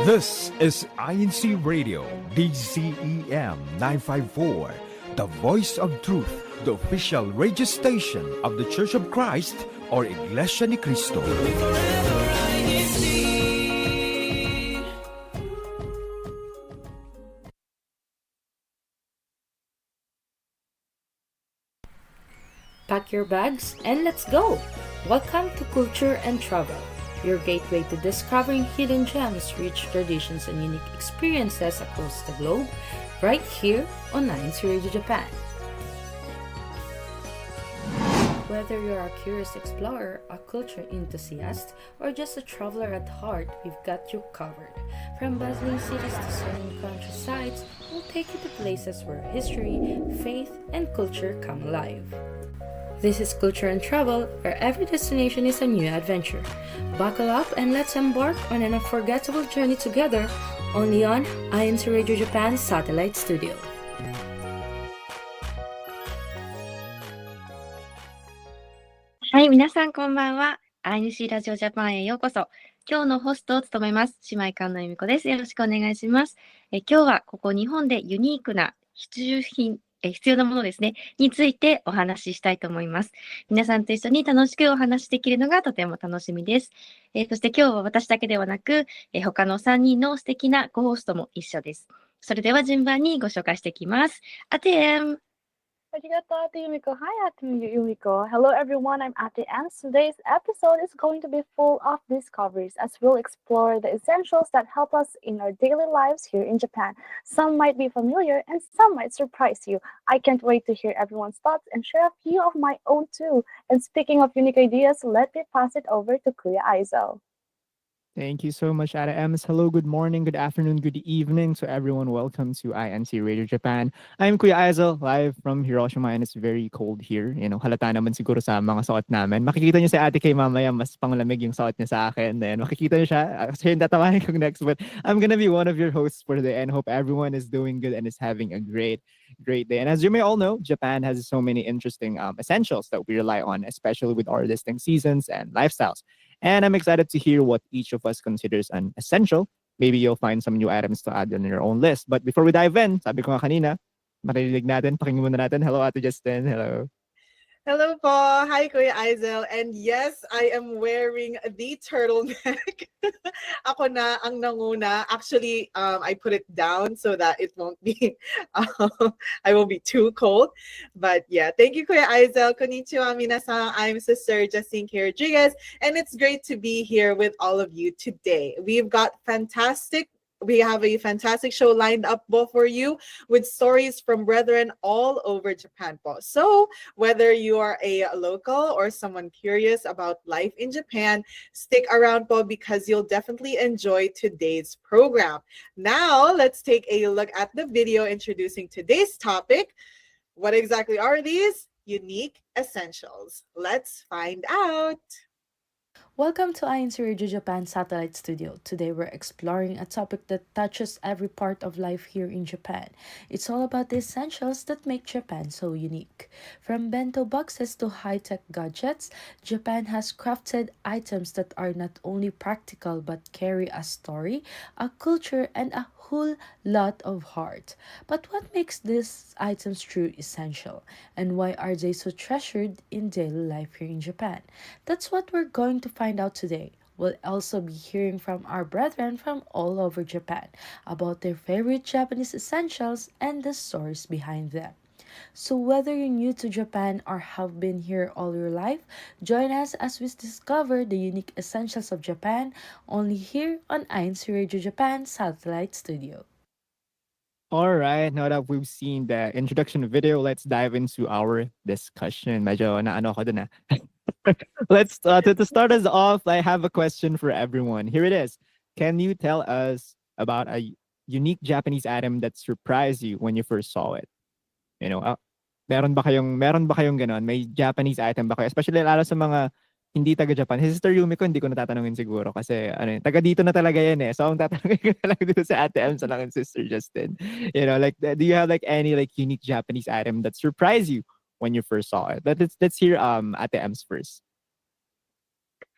This is INCRadio, DCEM 954, the voice of truth, the official radio station of the Church of Christ or Iglesia ni Cristo. Pack your bags and let's go! Welcome to Culture and Travel, your gateway to discovering hidden gems, rich traditions, and unique experiences across the globe, right here on INCRadio Japan. Whether you're a curious explorer, a culture enthusiast, or just a traveler at heart, we've got you covered. From bustling cities to serene countrysides, we'll take you to places where history, faith, and culture come alive. This is Culture and Travel, where every destination is a new adventure. Buckle up and let's embark on an unforgettable journey together, only on INCRadio Japan Satellite Studio. はい、皆さんこんばんは。INC ラジオジャパンへようこそ。今日のホストを務めます、姉妹館の由美子です。よろしくお願いします。今日はここ日本でユニークな必要なものですね、についてお話ししたいと思います。皆さんと一緒に楽しくお話しできるのがとても楽しみです。そして今日は私だけではなく、他の3人の素敵なコホストも一緒です。それでは順番にご紹介していきます。ATM! Arigato, Ate Yumiko. Hi, Ate Yumiko. Hello, everyone. I'm Ate M. Today's episode is going to be full of discoveries as we'll explore the essentials that help us in our daily lives here in Japan. Some might be familiar and some might surprise you. I can't wait to hear everyone's thoughts and share a few of my own too. And speaking of unique ideas, let me pass it over to Kuya Aizel. Thank you so much, Ada Ems. Hello, good morning, good afternoon, good evening to everyone. Welcome to INCRadio Japan. I'm Kuya Aizel, live from Hiroshima, and it's very cold here. You know, halata naman siguro sa mga suot namin. Makikita niyo si Ate Kay mamaya, mas panglamig yung suot niya sa akin. Then makikita niyo siya, siya yung tatawahin ko next. But I'm gonna be one of your hosts for the day and hope everyone is doing good and is having a great day. And as you may all know, Japan has so many interesting essentials that we rely on, especially with our distinct seasons and lifestyles. And I'm excited to hear what each of us considers an essential. Maybe you'll find some new items to add on your own list. But before we dive in, sabi ko nga kanina, marinig natin, pakinggan muna natin. Hello, Ate Justin. Hello. Hello po. Hi, Kuya Aizel. And yes, I am wearing the turtleneck. Ako na ang nanguna. Actually, I put it down so that it won't be, I won't be too cold. But yeah, thank you, Kuya Aizel. Konnichiwa, minasan. I'm Sister Justine K. Rodriguez, and it's great to be here with all of you today. We have a fantastic show lined up for you with stories from brethren all over Japan po. So whether you are a local or someone curious about life in Japan, stick around po because you'll definitely enjoy today's program. Now, let's take a look at the video introducing today's topic. What exactly are these unique essentials? Let's find out. Welcome to INCRadio Japan Satellite Studio. Today we're exploring a topic that touches every part of life here in Japan. It's all about the essentials that make Japan so unique. From bento boxes to high-tech gadgets, Japan has crafted items that are not only practical but carry a story, a culture, and a whole lot of heart. But what makes these items truly essential? And why are they so treasured in daily life here in Japan? That's what we're going to find out today. We'll also be hearing from our brethren from all over Japan about their favorite Japanese essentials and the stories behind them. So whether you're new to Japan or have been here all your life, join us as we discover the unique essentials of Japan only here on INCRadio Japan Satellite Studio. All right, now that we've seen the introduction video, let's dive into our discussion. Medyo naano ako dun ah. Let's to start us off, I have a question for everyone. Here it is. Can you tell us about a unique Japanese item that surprised you when you first saw it? You know, meron ba kayong ganon? May Japanese item ba kayo? Especially lalo sa mga hindi taga Japan. Si Sister Yumiko, hindi ko natatanungin siguro kasi taga dito na talaga yan eh. So ang tatanungin ko na lang dito sa Ate Em sa lang Sister Justin. You know, like do you have like any like unique Japanese item that surprised you when you first saw it? Let's hear Ate Em's first.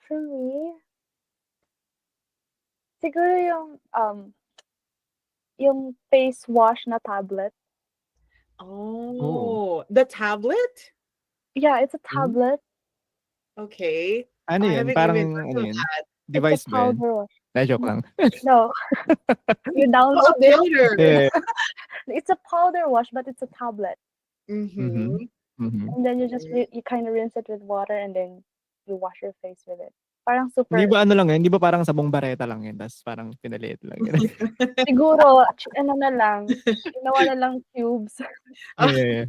For me, siguro yung face wash na tablet. Oh. Oh, the tablet? Yeah, it's a Hmm? tablet. Okay. Ano I yun? haven't Parang even heard ano of yun? that. It's a Device ba yun? powder wash. Joke lang. No, you Oh, download a it. powder. Yeah. It's a powder wash, but it's a tablet. Mm-hmm. Mm-hmm. Mm-hmm. And then you kind of rinse it with water and then you wash your face with it. Parang Hindi super, ba ano lang yun? Hindi ba parang sabong bareta lang yun? Tapos parang pinaliit lang yun. siguro, ano na lang, ginawa na lang cubes. Yeah.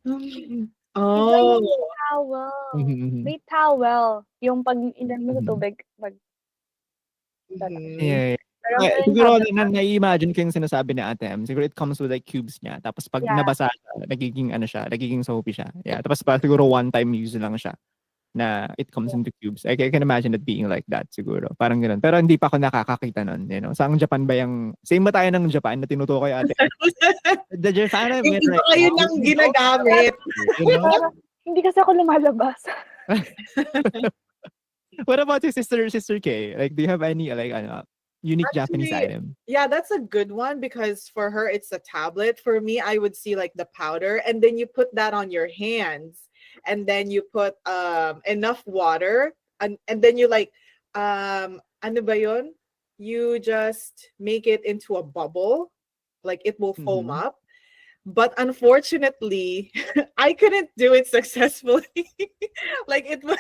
Iba yung Oh. towel. Mhm. May towel. Yung pag ilan mo sa Mhm. tubig, Mhm. Yeah. pero Okay, yung siguro tablet wash, nai-imagine ko yung sinasabi ni Ate Em. Siguro it comes with like cubes niya. Tapos pag yeah. nabasa siya, nagiging ano siya, nagiging soapy siya. Yeah. Tapos pa siguro one time use lang siya na it comes into cubes. I can imagine it being like that siguro. Parang ganoon. Pero hindi pa ako nakakakita nun, you know. Sa ang Japan ba yung same ba tayo ng Japan na tinutukoy Ate Em? The Japan I'm Yung in iba right kayo now, nang we don't ginagamit. you know? Pero, hindi kasi ako lumalabas. What about your sister Kay? Like, do you have any like ano, unique Japanese Actually, item? yeah, that's a good one because for her it's a tablet. For me, I would see like the powder, and then you put that on your hands, and then you put enough water, and then you like ano ba yun? You just make it into a bubble, like it will foam Mhm. up. But unfortunately, I couldn't do it successfully. Like it would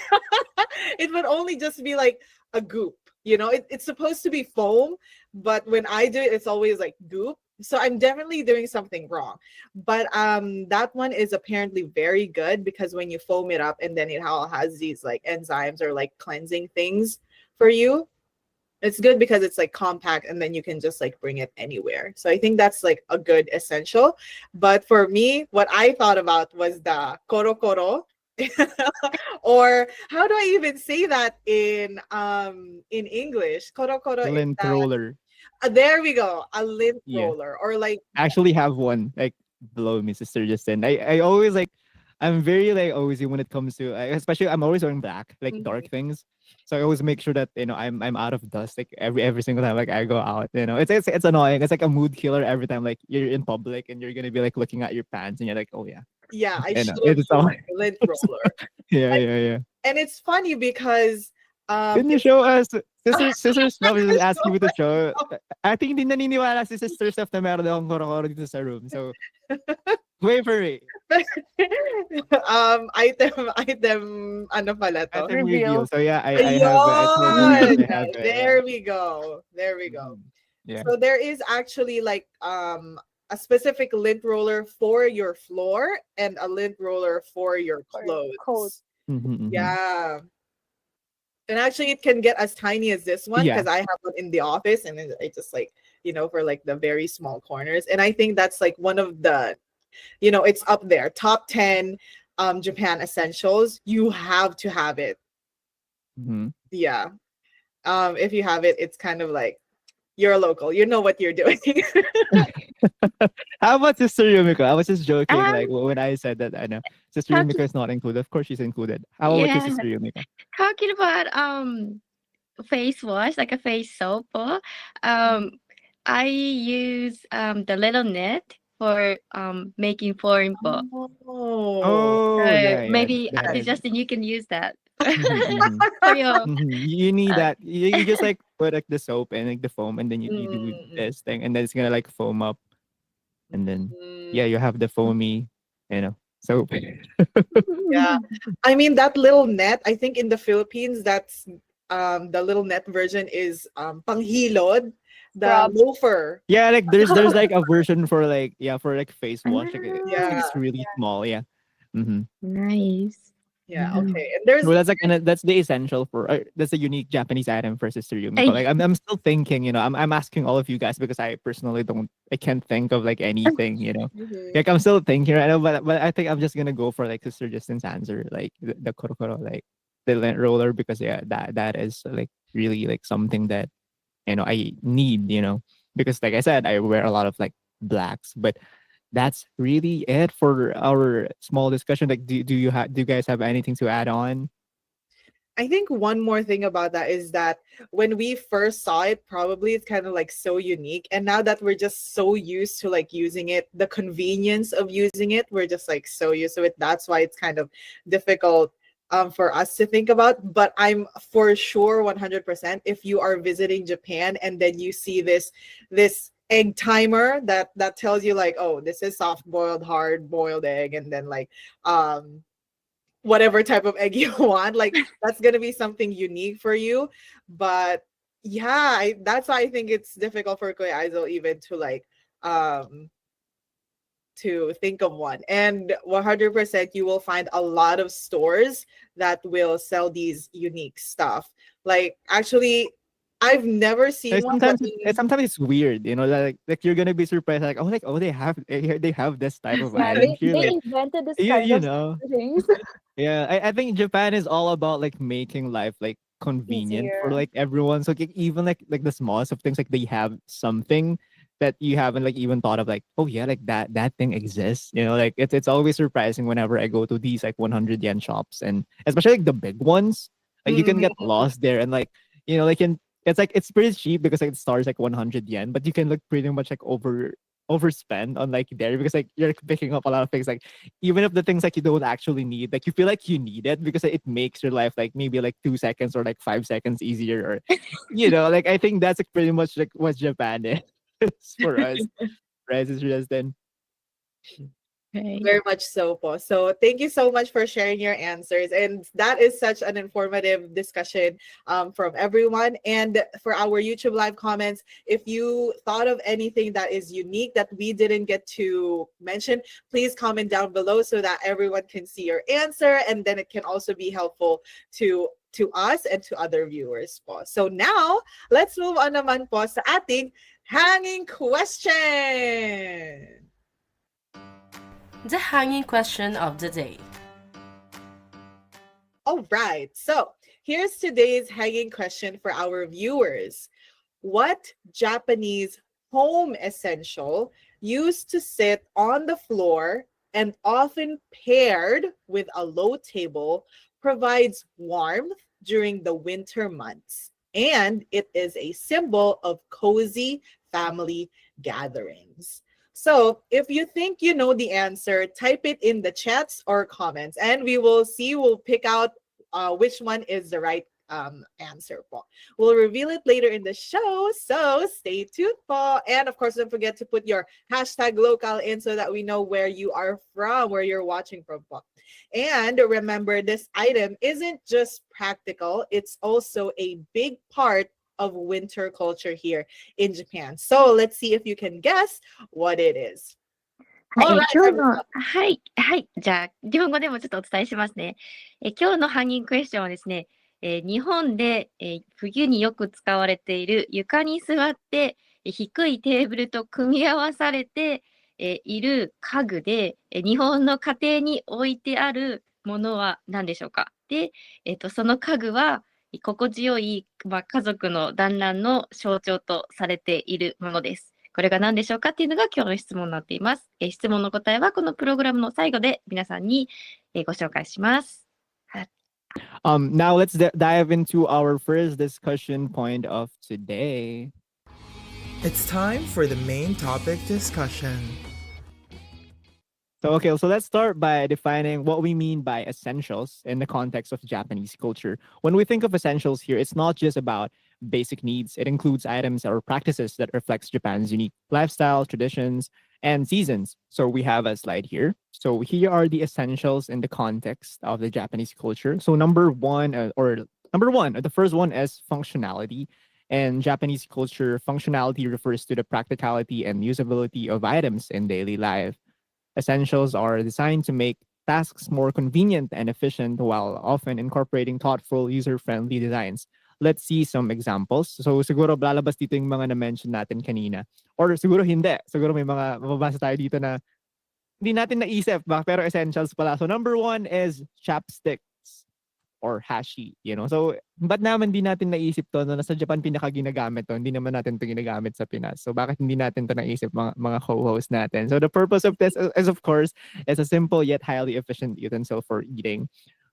it would only just be like a goop. You know, it's supposed to be foam, but when I do it, it's always like goop. So I'm definitely doing something wrong. But that one is apparently very good because when you foam it up and then it all has these like enzymes or like cleansing things for you, it's good because it's like compact and then you can just like bring it anywhere. So I think that's like a good essential. But for me, what I thought about was the koro koro. Or how do I even say that in English? Koro koro is Lint that roller. there we go, a lint Yeah. roller or like Actually have one like below me, Sister Justin. I always like I'm very like always when it comes to especially I'm always wearing black, like dark things. So I always make sure that you know I'm out of dust like every single time like I go out. You know, it's annoying. It's like a mood killer every time like you're in public and you're gonna be like looking at your pants and you're like, oh yeah, yeah, I you know, should have it's all chosen lint roller. yeah. And it's funny because Can you it's show us Sister Steph is asking me to show. I think hindi naniniwala si Sister Steph na meron akong koro-koro dito sa room. So wait for it. item ano pala to? Item reveal. Reveal. So yeah, I have I told you guys Ayun! I have it. There we go. There we go. Mhm. Yeah. So there is actually like a specific lint roller for your floor and a lint roller for your For your coat. clothes. Mhm. Yeah. And actually it can get as tiny as this one Yeah. because I have one in the office and it just like, you know, for like the very small corners. And I think that's like one of the, you know, it's up there, top 10 Japan essentials. You have to have it. Mhm. Yeah. If you have it, it's kind of like you're a local. You know what you're doing. How about Sister Yumiko? I was just joking, like Um, when I said that I know Sister talking, Yumiko is not included. Of course she's included. How about you, yeah, Sister Yumiko? talking about face wash, like a face soap. I use the little net for making flooring po. Oh. Oh yeah, Maybe the head. Justin, you can use that Mhm. for your You need uh, that. You just like put like the soap and like the foam, and then you do this thing, and then it's gonna like foam up, and then yeah, you have the foamy, you know, soap. Yeah. I mean that little net, I think in the Philippines that's the little net version is panghilod, the Scrub. loafer. Yeah, like there's like a version for like for like face wash. Like Yeah. it's really small. Yeah. Mm-hmm. nice. Yeah, Yeah. okay. And there's Well, that's like that's the essential for that's a unique Japanese item for Sister Yumiko. Like I'm still thinking, you know, I'm asking all of you guys because I personally I can't think of like anything, you know. Mhm. Like I'm still thinking right now, but I think I'm just gonna go for like Sister Justin's answer, like the korokoro, like the lint roller, because yeah, that is like really like something that you know I need, you know, because like I said, I wear a lot of like blacks, but that's really it for our small discussion. Like, do you guys have anything to add on? I think one more thing about that is that when we first saw it, probably it's kind of like so unique. And now that we're just so used to like using it, the convenience of using it, we're just like so used to it. That's why it's kind of difficult for us to think about. But I'm for sure 100% if you are visiting Japan and then you see this egg timer that tells you like, oh, this is soft boiled, hard boiled egg, and then like whatever type of egg you want, like that's gonna be something unique for you. But yeah, that's why I think it's difficult for Kuya Aizal even to like to think of one. And 100% you will find a lot of stores that will sell these unique stuff. Like actually I've never seen Like one, but sometimes it's weird, like you're gonna be surprised, like oh they have this type of Yeah, item here, they like invented this you kind you of know things. yeah, I think Japan is all about like making life like convenient for Easier. like everyone. So like, even like the smallest of things, like they have something that you haven't like even thought of, like, oh yeah, like that thing exists. Like it's always surprising whenever I go to these like 100 yen shops, and especially like the big ones. Like you can Mhm. get lost there, and like like it's pretty cheap because like it starts like 100 yen, but you can like pretty much like overspend on like there, because like you're picking up a lot of things, like even if the things like you don't actually need, like you feel like you need it because it makes your life like maybe like 2 seconds or like 5 seconds easier, or like I think that's like pretty much like what Japan is for us, right? It's just then. Right. Very much so, po. So thank you so much for sharing your answers. And that is such an informative discussion from everyone. And for our YouTube live comments, if you thought of anything that is unique that we didn't get to mention, please comment down below so that everyone can see your answer. And then it can also be helpful to us and to other viewers, po. So now, let's move on naman po sa ating hanging question. The hanging question of the day. All right. So here's today's hanging question for our viewers. What Japanese home essential used to sit on the floor and often paired with a low table provides warmth during the winter months? And it is a symbol of cozy family gatherings. So if you think you know the answer, type it in the chats or comments, and we will see, we'll pick out which one is the right answer po. We'll reveal it later in the show, so stay tuned po. And of course, don't forget to put your hashtag local in so that we know where you are from, where you're watching from po. And remember, this item isn't just practical, it's also a big part of winter culture here in Japan. So let's see if you can guess what it is. はい、 All right, 今日 everyone. の、はい、はい、じゃあ、日本語でもちょっとお伝えしますね。今日のハンギングクエスチョンはですね、日本で、冬によく使われている床に座って、低いテーブルと組み合わされて、いる家具で、日本の家庭に置いてあるものは何でしょうか。で、その家具は心地よい、家族の団らんの象徴とされているものです。これが何でしょうかっていうのが今日の質問になっています。質問の答えはこのプログラムの最後で皆さんに、ご紹介します。Now let's dive into our first discussion point of today. It's time for the main topic discussion. So let's start by defining what we mean by essentials in the context of Japanese culture. When we think of essentials here, it's not just about basic needs. It includes items or practices that reflects Japan's unique lifestyle, traditions, and seasons. So we have a slide here. So here are the essentials in the context of the Japanese culture. So number one, the first one is functionality. In Japanese culture, functionality refers to the practicality and usability of items in daily life. Essentials are designed to make tasks more convenient and efficient while often incorporating thoughtful, user-friendly designs. Let's see some examples. So siguro lalabas dito yung mga na-mention natin kanina. Or siguro hindi. Siguro may mga mababasa tayo dito na hindi natin naisip, pero essentials pala. So number one is chopsticks or hashi, So, ba't naman di natin naisip to na nasa Japan pinaka-ginagamit to? Hindi naman natin to ginagamit sa Pinas. So, bakit hindi natin to naisip mga co-hosts natin? So, the purpose of this is, of course, it's a simple yet highly efficient utensil for eating.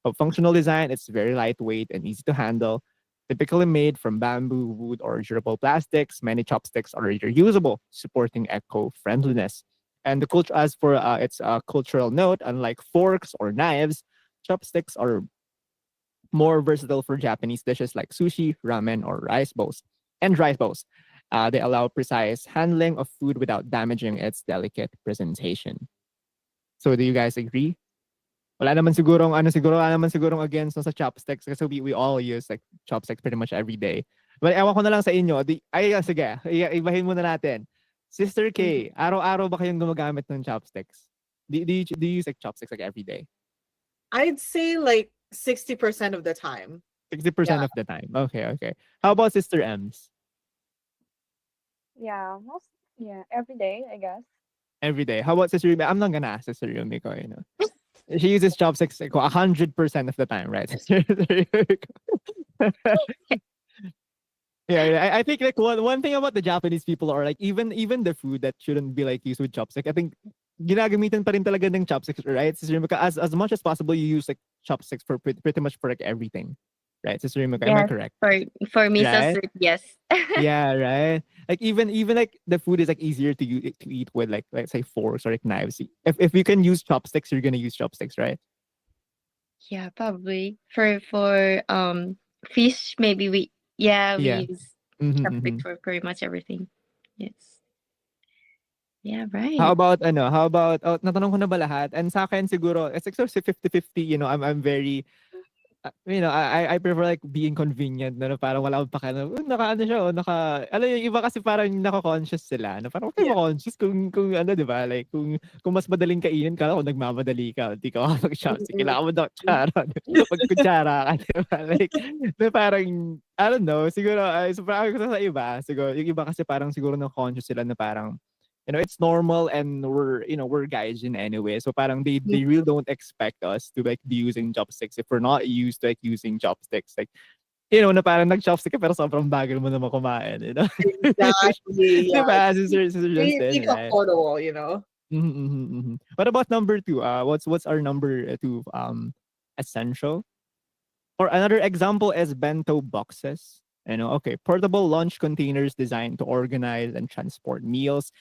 Of functional design, it's very lightweight and easy to handle. Typically made from bamboo, wood, or durable plastics, many chopsticks are reusable, supporting eco-friendliness. And the culture, as for its cultural note, unlike forks or knives, chopsticks are more versatile for Japanese dishes like sushi, ramen, or rice bowls. And rice bowls. They allow precise handling of food without damaging its delicate presentation. So do you guys agree? Wala naman sigurong against no sa chopsticks kasi we all use like chopsticks pretty much every day. But ewan ko na lang sa inyo. Sige, ibahin muna natin. Sister K, araw-araw ba kayong gumagamit ng chopsticks? Do you use like chopsticks like every day? I'd say like 60% of the time. 60% Yeah. of the time. Okay. How about Sister Ems? Yeah, every day, I guess. Every day. How about Sister Yumi? I'm not gonna ask Sister Yumiko, you know. She uses chopsticks like 100% of the time, right? Sister Yumiko? Yeah, I think like one thing about the Japanese people are like even the food that shouldn't be like used with chopstick. I think ginagamitan pa rin talaga ng chopsticks, right? Sister Yumiko, as much as possible, you use like chopsticks for pretty much for like everything, right? Sister Yumiko, am I Yes, correct? for miso Right? soup, yes. Yeah, right. Like even like the food is like easier to eat with like let's say forks or like knives. If you can use chopsticks, you're gonna use chopsticks, right? Yeah, probably. For fish, maybe Yeah. we use Mm-hmm. chopstick for pretty much everything. Yes. Yeah, How right. about natanong ko na ba lahat? And sa akin siguro it's like sort of 50-50, you know, I'm very you know, I prefer like being convenient na parang wala akong pakialam. Naka ano siya, alam yung iba kasi parang nako-conscious sila. Na parang okay Yeah. conscious kung ano, 'di ba? Like kung mas madaling kainin ka, kung nagmamadali ka, hindi ka makapag-chopstick. Kailangan mo daw kutsara. Magkutsara ka, 'di ba? Like, na parang I don't know, siguro so parang sa iba, siguro yung iba kasi parang siguro na conscious sila na parang you know, it's normal and we're gaijin anyway. So parang they really don't expect us to like be using chopsticks if we're not used to like using chopsticks. Like, you know, na parang nag-chopstick ka pero sobrang bagal mo naman kumain, you know? Exactly. Di Yeah. ba, Sister Be Justin, right? comfortable, you know. What about number two? What's our number two essential? Or another example is bento boxes. You know, okay, portable lunch containers designed to organize and transport meals.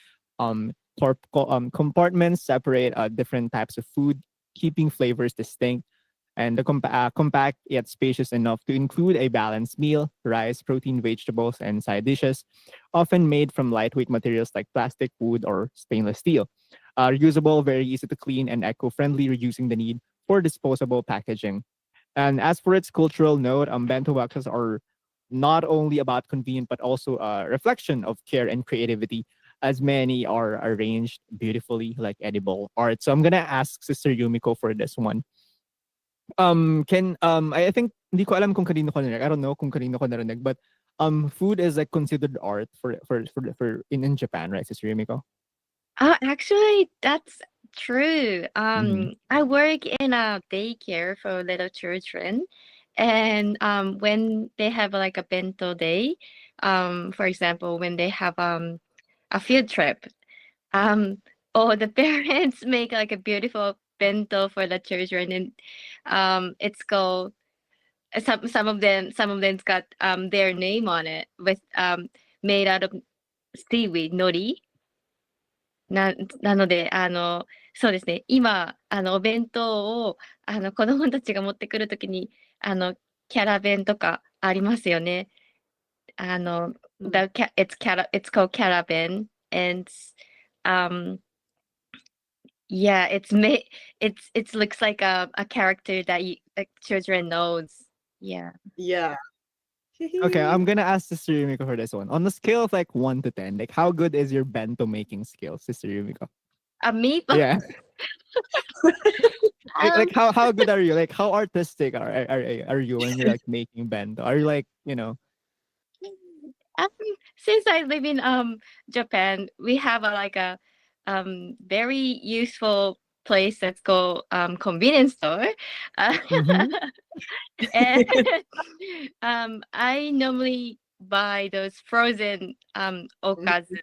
Compartments separate different types of food, keeping flavors distinct. And the compact yet spacious enough to include a balanced meal, rice, protein, vegetables, and side dishes, often made from lightweight materials like plastic, wood, or stainless steel. Reusable, very easy to clean, and eco-friendly, reducing the need for disposable packaging. And as for its cultural note, bento boxes are not only about convenience but also a reflection of care and creativity, as many are arranged beautifully like edible art. So I'm gonna ask Sister Yumiko for this one. Can I think hindi ko alam kung kanino ko narinig. I don't know kung kanino ko narinig, but food is like considered art for in Japan, right, Sister Yumiko? Actually, that's true. Mhm. I work in a daycare for little children, and when they have like a bento day, for example, when they have a field trip, um, or the parents make like a beautiful bento for the children, and it's called some of them's got their name on it with made out of seaweed nori. なので、そうですね、今、お弁当を、子供たちが持ってくるときに、キャラ弁とかありますよね。it's called caravan, and um, yeah, it looks like a character that like children knows. Yeah. Yeah. Okay, I'm gonna ask Sister Yumiko for this one. On a scale of like 1 to 10, like how good is your bento making skill, Sister Yumiko? Me? Yeah. Um, Like how good are you? Like how artistic are you when you're like making bento? Are you like, you know? Um, since I live in Japan, we have like a very useful place that's called convenience store. Uh, Mhm. and I normally buy those frozen okazu,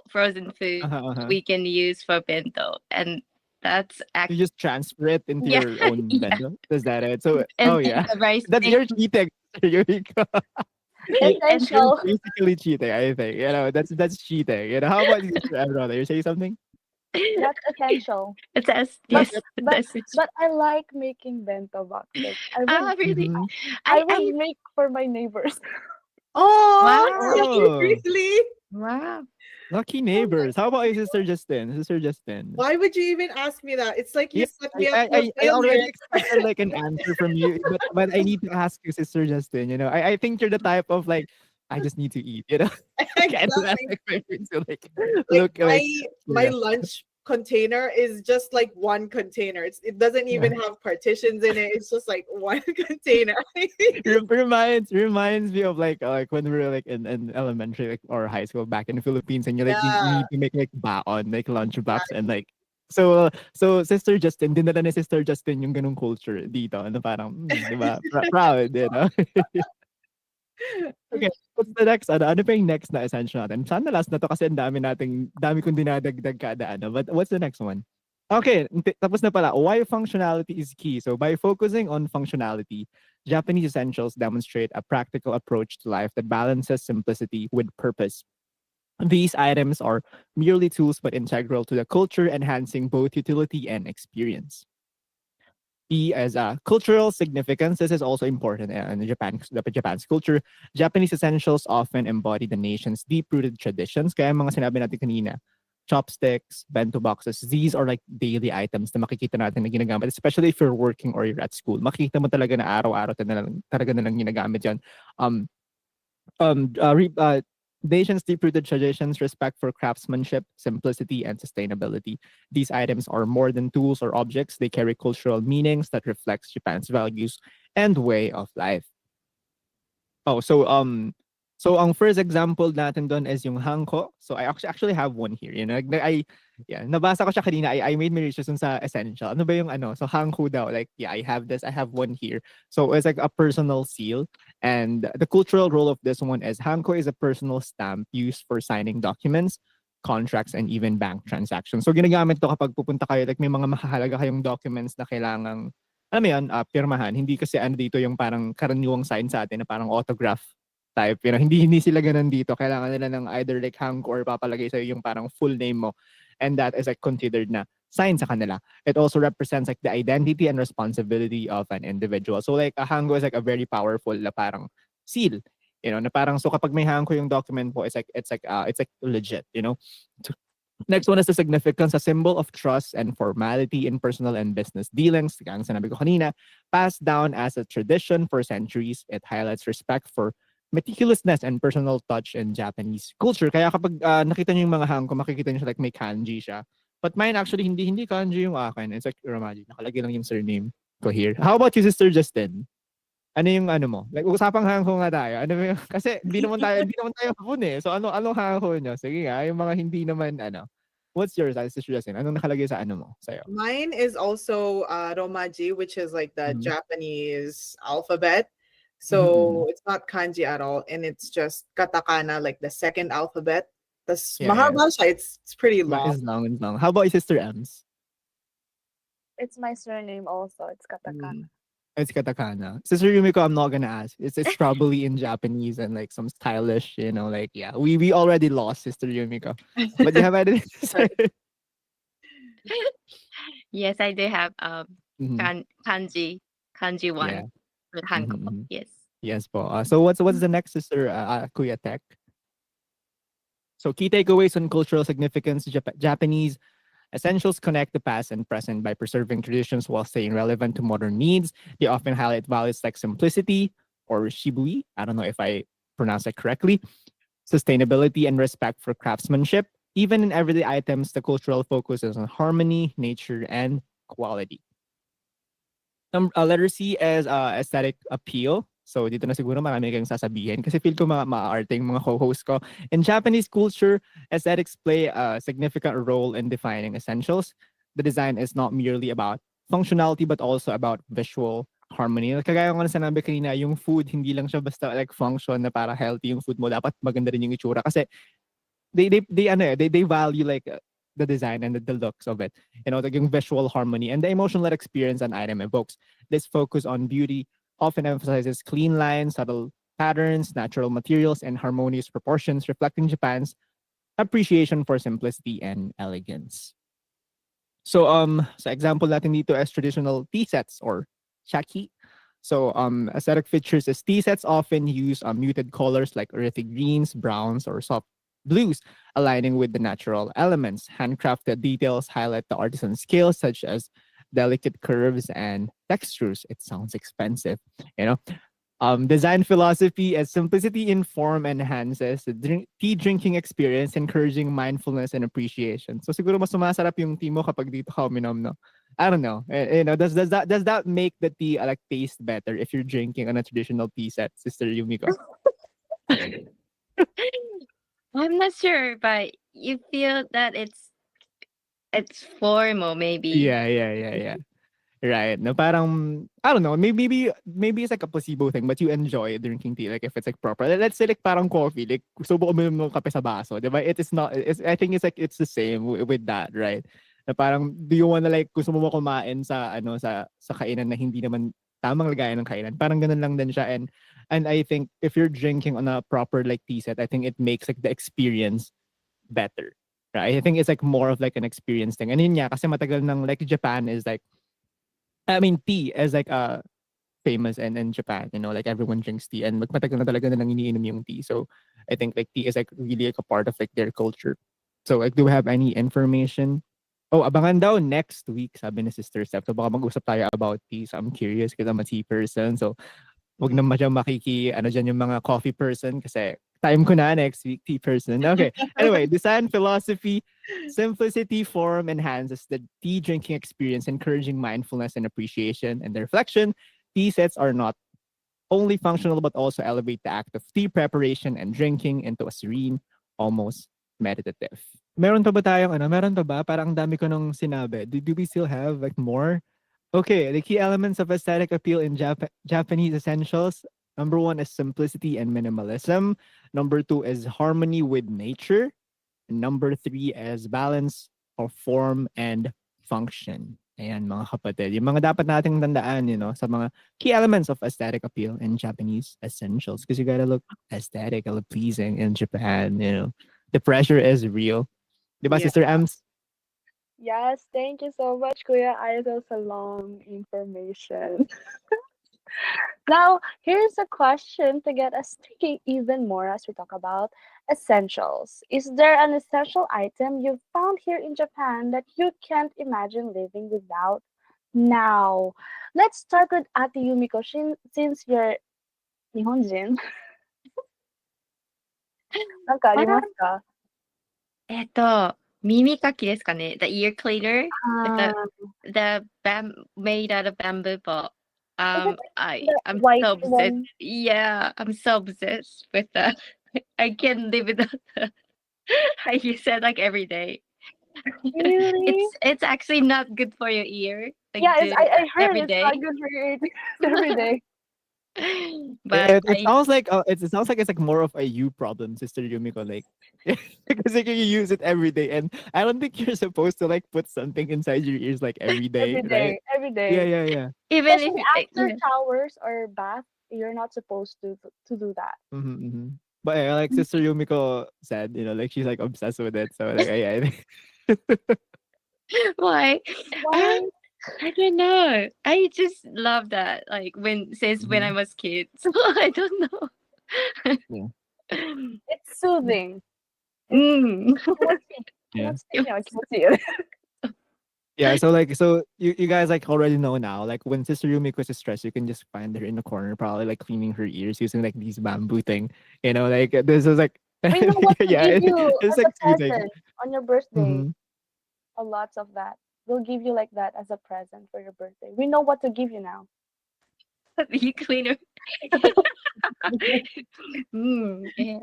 frozen food Uh-huh, uh-huh. we can use for bento, and That's You just transfer it into yeah, your own yeah. bento. Is that it? So, And oh yeah, the rice that's cake your cheating. Eureka. and You're Essential. basically cheating. I think that's cheating. How about you, Sister Emerald? You say something? That's essential. it says But yes, but that's it. but I like making bento boxes. Really? Mm-hmm. I I would make for my neighbors. Oh, wow. Oh, really? Wow. lucky Oh my neighbors. How about you, Sister Justin? Sister Justin. Why would you even ask me that? It's like you Yeah, set me up for I already failure. expected like an answer from you, but I need to ask you, Sister Justin. I think you're the type of like I just need to eat. Kind of Exactly. expect you to like Like look like my yeah lunch container is just like one container. It doesn't yeah. even have partitions in it. It's just like one container. Reminds me of like when we were like in elementary like or high school back in the Philippines, and you Yeah, need to make like baon like lunchbox and like so Sister Justin dinala ni Sister Justin yung ganung culture dito ano parang di ba proud Okay, what's the next ano pa yung next na essential natin? Sana last na to kasi ang dami kong dinadagdag kada ano. But what's the next one? Okay, tapos na pala. Why functionality is key. So by focusing on functionality, Japanese essentials demonstrate a practical approach to life that balances simplicity with purpose. These items are merely tools but integral to the culture, enhancing both utility and experience. E as cultural significance. This is also important in Japan's culture. Japanese essentials often embody the nation's deep-rooted traditions. Kaya mga sinabi natin kanina, chopsticks, bento boxes, these are like daily items na makikita natin na ginagamit, especially if you're working or you're at school. Makikita mo talaga na araw-araw talaga na lang ginagamit yan. Um, um, uh, re- uh, Nation's deep-rooted traditions, respect for craftsmanship, simplicity, and sustainability. These items are more than tools or objects. They carry cultural meanings that reflects Japan's values and way of life. Oh, so ang first example natin doon is yung hanko. So I actually have one here. Nabasa ko siya kanina. I made my research dun sa essential. Ano ba yung ano? So hanko daw. Like, yeah, I have this. I have one here. So it's like a personal seal. And the cultural role of this one is hanko is a personal stamp used for signing documents, contracts, and even bank transactions. So ginagamit to kapag pupunta kayo, like may mga mahalaga kayong documents na kailangang alam mo yun, pirmahan. Hindi kasi ano dito yung parang karaniwang sign sa atin na parang autograph type. Hindi sila ganun dito. Kailangan nila ng either like hang or papalagay sa'yo yung parang full name mo. And that is like considered na sign sa kanila. It also represents like the identity and responsibility of an individual. So like a hango is like a very powerful na parang seal. Na parang so kapag may hango yung document po, it's like legit. Next one is the significance, a symbol of trust and formality in personal and business dealings. Kaya ang sinabi ko kanina, passed down as a tradition for centuries. It highlights respect for meticulousness and personal touch in Japanese culture. Kaya kapag nakita niyo yung mga hangko, makikita niyo siya like may kanji siya. But mine actually, hindi kanji yung akin. It's like Romaji. Nakalagay lang yung surname ko here. How about you, Sister Justin? Ano yung ano mo? Like usapang hangko nga tayo. Ano yung, kasi hindi naman tayo hapon eh. So anong hangko niyo? Sige nga, yung mga hindi naman ano. What's yours, Sister Justin? Anong nakalagay sa ano mo? Sa'yo? Mine is also Romaji, which is like the Japanese alphabet. So it's not kanji at all, and it's just katakana, like the second alphabet. Tas mahaba siya. It's pretty long. It's long. How about your Sister Ems? It's my surname also. It's katakana. It's katakana. Sister Yumiko, I'm not gonna ask. It's probably in Japanese and like some stylish, like yeah. We already lost Sister Yumiko. But you have anything to say? Yes, I do have kanji one. Yeah. With hanko. Yes. Yes po. So what's the next, Sister Kuya Tech? So key takeaways on cultural significance. Japanese essentials connect the past and present by preserving traditions while staying relevant to modern needs. They often highlight values like simplicity or shibui. I don't know if I pronounce it correctly. Sustainability and respect for craftsmanship. Even in everyday items, the cultural focus is on harmony, nature, and quality. Letter C is aesthetic appeal. So dito na siguro marami kayong sasabihin kasi feel ko ma-arting mga co-host ko. In Japanese culture, aesthetics play a significant role in defining essentials. The design is not merely about functionality but also about visual harmony. Kagaya ko na sinabi kanina, yung food hindi lang siya basta like function na para healthy yung food mo, dapat maganda rin yung itsura kasi they value like the design and the looks of it. Like yung visual harmony and the emotional experience an item evokes. This focus on beauty often emphasizes clean lines, subtle patterns, natural materials, and harmonious proportions, reflecting Japan's appreciation for simplicity and elegance. So sa example natin dito as traditional tea sets or shaki. So aesthetic features as tea sets often use muted colors like earthy greens, browns, or soft blues, aligning with the natural elements. Handcrafted details highlight the artisan skills such as delicate curves and textures. It sounds expensive, you know. Design philosophy as simplicity in form enhances the tea drinking experience, encouraging mindfulness and appreciation. So siguro mas sumasarap yung tea mo kapag dito ka uminom, no? I don't know. Does that make the tea like taste better if you're drinking on a traditional tea set, Sister Yumiko? I'm not sure, but you feel that it's formal maybe. Yeah. Right. No, parang I don't know. Maybe it's like a placebo thing, but you enjoy drinking tea like if it's like proper. Let's say like parang coffee, like subo mo ng kape sa baso, diba? It is not. I think it's like it's the same with that, right? Na parang do you wanna like gusto mo kumain sa sa kainan na hindi naman tamang lagayan ng kainan. Parang ganun lang din siya and I think if you're drinking on a proper like tea set, I think it makes like the experience better. Right? I think it's like more of like an experience thing. And yun nga, kasi matagal ng like Japan is like I mean, tea is like famous and in Japan, like everyone drinks tea and matagal na talaga nilang iniinom yung tea. So I think like tea is like really like a part of like their culture. So like, do we have any information? Oh, abangan daw next week, sabi ni Sister Steph. So baka mag-usap tayo about tea. So I'm curious because I'm a tea person. So wag na masyadong dyan yung mga coffee person kasi time ko na next week, tea person. Okay. Anyway, design philosophy, simplicity form enhances the tea drinking experience, encouraging mindfulness and appreciation and the reflection. Tea sets are not only functional but also elevate the act of tea preparation and drinking into a serene, almost meditative. Meron pa ba tayong Meron pa ba? Parang dami ko nung sinabi. Do we still have like more? Okay, the key elements of aesthetic appeal in Japanese essentials. Number 1 is simplicity and minimalism. Number 2 is harmony with nature. And number 3 is balance of form and function. Ayan, mga kapatid. Yung mga dapat nating tandaan, sa mga key elements of aesthetic appeal in Japanese essentials. Because you gotta look aesthetic, look pleasing in Japan, The pressure is real. Diba, Yeah. Sister Ems? Yes, thank you so much, Kuya Idol, for long information. Now, here's a question to get us thinking even more as we talk about essentials. Is there an essential item you've found here in Japan that you can't imagine living without? Now, let's start with Ate Yumiko since you're Nihonjin. なんかありますか？耳かきですかね? The ear cleaner, Ah, made out of bamboo ball. is it I'm the white so obsessed. one? Yeah, I'm so obsessed with that. I can't live without that. I use it like every day. Really? It's actually not good for your ear. Like Yeah, do I heard every it's day. not good for your ears every day. But It sounds like it sounds like it's like more of a you problem, Sister Yumiko. Like because like, you use it every day, and I don't think you're supposed to like put something inside your ears like every day, Every right? day, every day. Yeah. even if Especially after showers or bath, you're not supposed to do that. Mm-hmm. But yeah, like Sister Yumiko said, like she's like obsessed with it. So like, I why? Why? I don't know. I just love that. Like since when I was kid. So I don't know. Yeah. It's soothing. Mm. Yeah. Yeah. So you guys like already know now. Like when Sister Yumiko is stressed, you can just find her in the corner, probably like cleaning her ears using like these bamboo thing. Like this is like We know what to give you it's as like a soothing. present on your birthday. Mhm. A lots of that. We'll give you like that as a present for your birthday. We know what to give you now. The cleaner. Yeah.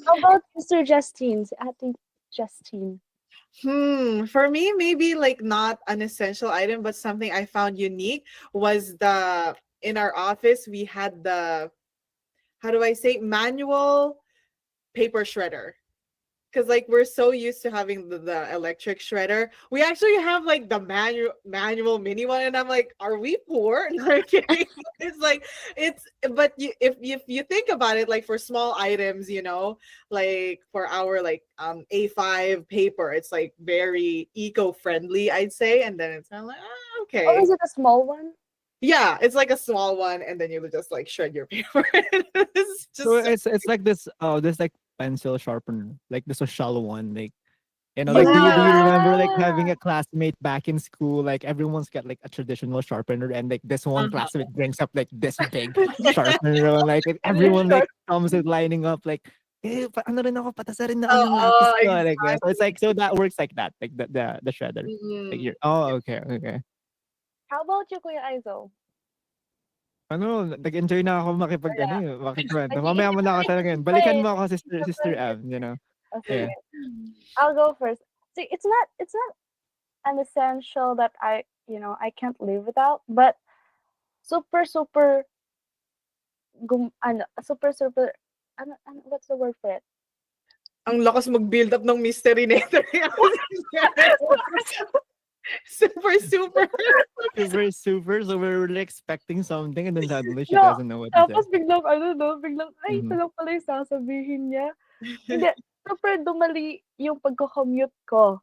How about Sister Justine's? I think Justine. For me, maybe like not an essential item, but something I found unique was in our office, we had the, how do I say, manual paper shredder. because like we're so used to having the electric shredder. We actually have like the manual mini one, and I'm like, are we poor? Like, it's like but if you think about it, like for small items, like for our like A5 paper, it's like very eco-friendly, I'd say. And then it's kind of like, Or okay. is it a small one? Yeah, it's like a small one, and then you would just like shred your paper. It's just So it's like this like pencil sharpener, like the social one, like like do you remember like having Yeah. a classmate back in school? Like everyone's got like a traditional sharpener, and like this one uh-huh. classmate brings up like this big sharpener, and, like and Really everyone like short. comes with lining up like. Ano rin ako, patasarin na ako Oh, ng lapis ko. Like, yeah. So it's exactly. like, so that works like that, like the shredder. Like Mm. you're, oh, okay, okay. How about you, Kuya Aizo? Ano, nag-enjoy na ako Yeah. makikwento. Mamaya Nag-iisip mo na na ako rin talaga kasi yun. ko Balikan eh. mo ako, Nag-iisip Sister na rin. Ev. Oh, Yeah. sige. I'll go first. See, it's not an essential that I can't live without, but super super super super what's the word for it? Ang lakas mag-build up ng mystery nito. Super, super. Super. So we're really expecting something, and then suddenly she No, doesn't know what to say. tapos biglang biglang, ay, ito Mhm. lang pala yung sasabihin niya. Hindi, super dumali yung pagko-commute ko.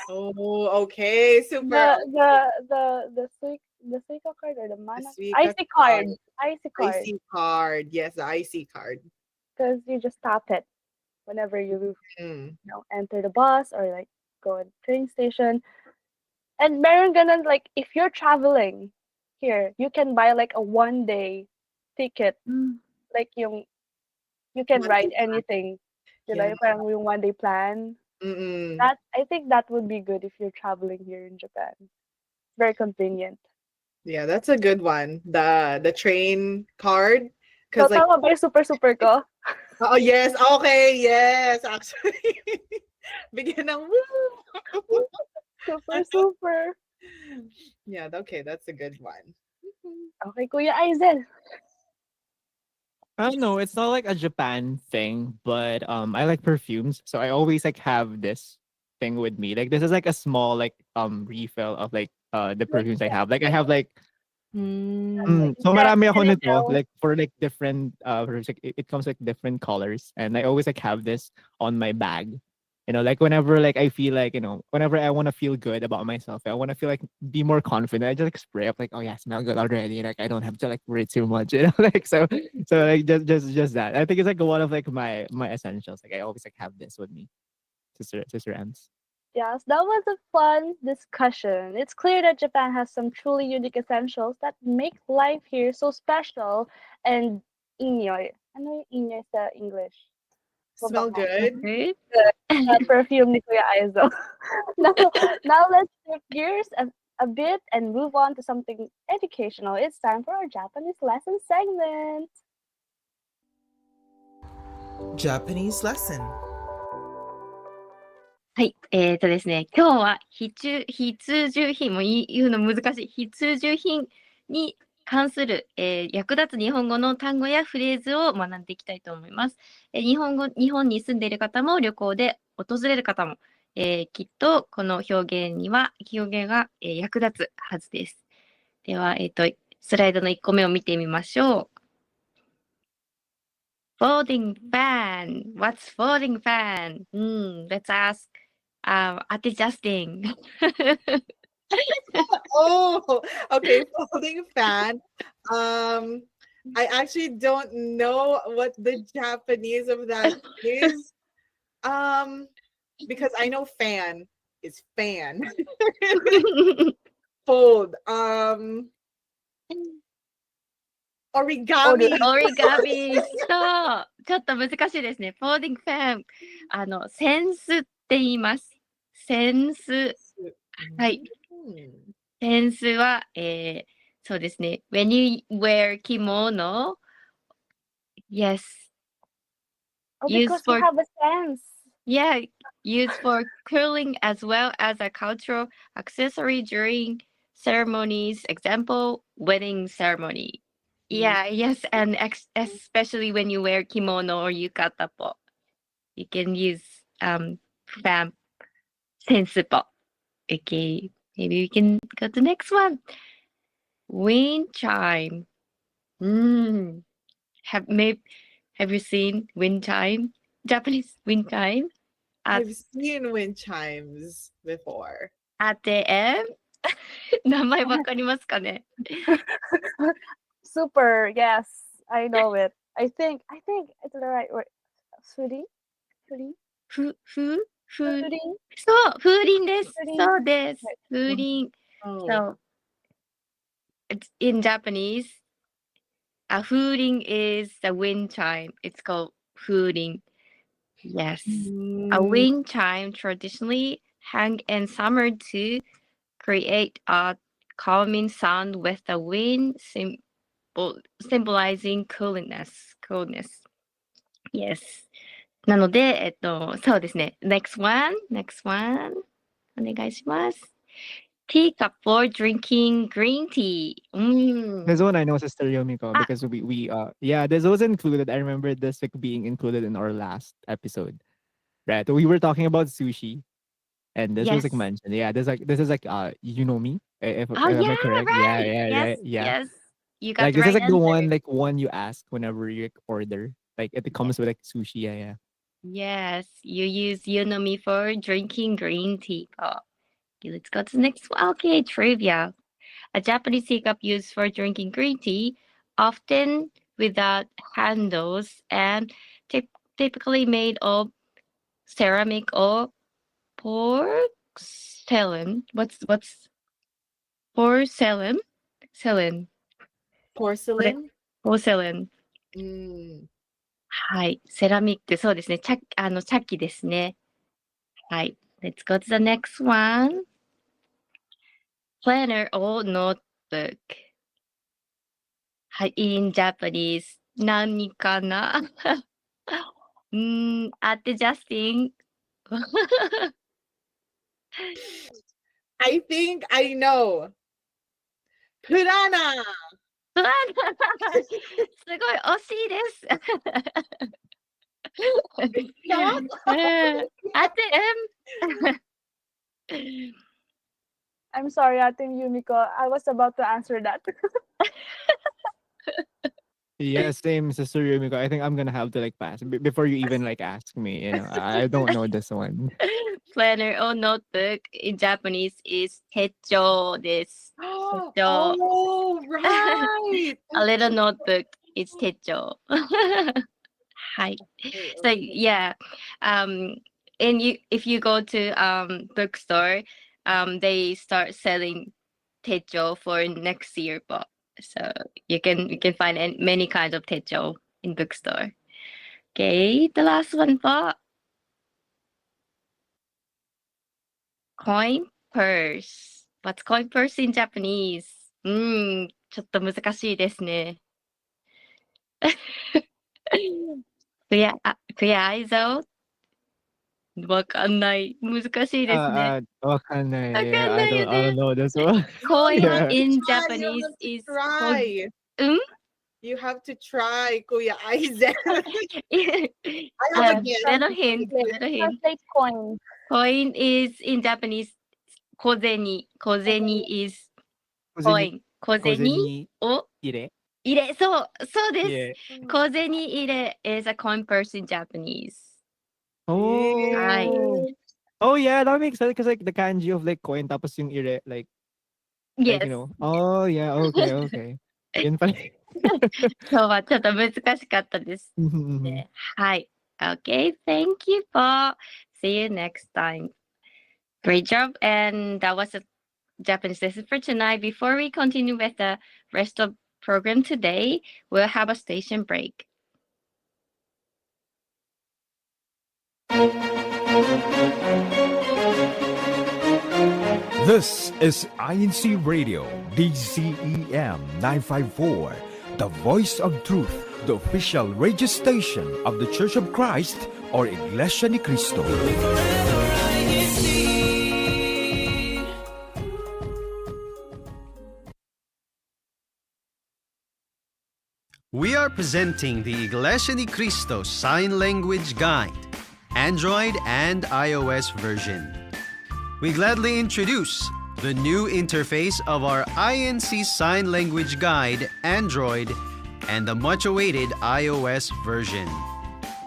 Oh, okay. Super. The Suica card or the The Mana? Suica IC card. card. IC card. IC card. Yes, the IC card. Because you just tap it whenever you Mm. enter the bus or like go at the train station. And meron ganun, like, if you're traveling here, you can buy like a 1 day ticket. Like yung, you can One ride day plan. anything. Yeah. Diba? Yung parang yung 1 day plan. Mm-mm. I think that would be good if you're traveling here in Japan. Very convenient. Yeah, that's a good one. The train card. So, Because like, tama ba yung super super ko? oh yes, okay, yes, actually. Bigyan ng woo. Super super. Yeah, okay, that's a good one. Okay, Kuya Aizen. I don't know. It's not like a Japan thing, but I like perfumes, so I always like have this thing with me. Like this is like a small like refill of like the Like, perfumes I have. Like I have like Mm. so marami ako nito Chanel. like for like different perfumes, like it comes like different colors, and I always like have this on my bag. Like whenever like I feel like, whenever I want to feel good about myself, I want to feel like be more confident. I just like spray up like, oh yeah, I smell good already. Like I don't have to like worry too much, like so like just that. I think it's like one of like my essentials. Like I always like have this with me, sister Ems. Yes, that was a fun discussion. It's clear that Japan has some truly unique essentials that make life here so special and inyoy. Ano yung inyoy sa English? Smell Mabango. good. Good. Perfume ni Kuya Aizo. now let's shift gears a bit and move on to something educational. It's time for our Japanese lesson segment. Japanese lesson. はい。ですね、今日は必需品、もう言うの難しい。必需品に関する、役立つ日本語の単語やフレーズを学んでいきたいと思います。日本に住んでいる方も旅行で訪れる方も、きっとこの表現が、役立つはずです。では、スライドの1個目を見てみましょう。Folding fan. What's folding fan? Let's ask Ate Justin. Oh, okay. Folding fan. I actually don't know what the Japanese of that is. Because I know fan is fan. Fold. Origami. Origami. そう。ちょっと難しいですね。Folding fan。センスって言います。センス。はい。センスは、そうですね。When you wear kimono, yes. Oh, Used because for- we have a sense. Yeah, used for curling as well as a cultural accessory during ceremonies. Example, wedding ceremony. Yeah, yes, and especially when you wear kimono or yukata po. You can use fam sensible. Okay, maybe we can go to the next one. Wind chime. Mm. Have you seen wind chime? Japanese wind chime? I've seen wind chimes before. ATM? 名前わかりますかね？ Super, yes, I know it. I think it's the right word. Suri? Suri? 風 Suri? そう、風鈴です。風鈴。そうです。 Right. 風鈴。 Oh. So, it's in Japanese, a 風鈴 is the wind chime. It's called 風鈴. Yes. A wind chime traditionally hung in summer to create a calming sound with the wind symbolizing coolness. Yes. なので、そうですね。Next one. お願いします。Teacup for drinking green tea. This one I know, Sister Yomiko, because this was included. I remember this like being included in our last episode. Right. We were talking about sushi. And this was like Yes. mentioned. Yeah, this is like you know me. If Oh, am I yeah, correct? right. Yeah. Yes. You got Like the this is right like the answer. one you ask whenever you like, order. Like it comes with like sushi. Yeah. Yes, you use Unomi for drinking green tea. Oh, okay, let's go to the next one. Okay, trivia. A Japanese teacup used for drinking green tea, often without handles and typically made of ceramic or porcelain. What's porcelain? Porcelain. Porcelain? Porcelain. うん。はい。セラミック、そうですね。茶器ですね。はい。Let's go to the next one. Planner or notebook. はい。In Japanese. 何かなadjusting. I think I know. Piranha! すごい惜しいです。I'm sorry, Ate Yumiko. I was about to answer that. Yeah, same, Sister Yumiko. I think I'm gonna have to like pass before you even like ask me. I don't know this one. Planner or notebook in Japanese is techo です。techo. Oh, right. A little notebook is techo. Hi. So yeah, and if you go to bookstore, they start selling techo for next year, but so you can find many kinds of techo in bookstore. Okay, the last one po. Coin purse. What's coin purse in Japanese? ちょっと難しいですね。クヤアイゾーわかんない。難しいですね。わかんない。わかんないよね。I don't know this one. Coin Yeah. in Japanese is Try. うん You have to try, Kuya Aizen. I Uh, have a guess. little hint. Translate coin. Coin is in Japanese 小銭。小銭 is coin. 小銭を入れ。そうです。れ。小銭入れ is a coin purse in Japanese. Oh. Hi. Oh yeah, that makes sense because like the kanji of like coin tapos yung ire like Yes. you know. Oh yeah, okay. Yun pala. 今日はちょっと難しかったです。ね、はい。Okay, thank you for. See you next time. Great job. And that was a Japanese lesson for tonight. Before we continue with the rest of program today, we'll have a station break. This is INCRadio, DCEM 954, the voice of truth, the official radio station of the Church of Christ or Iglesia ni Cristo. We are presenting the Iglesia ni Cristo Sign Language Guide. Android and iOS version. We gladly introduce the new interface of our INC Sign Language Guide Android and the much-awaited iOS version.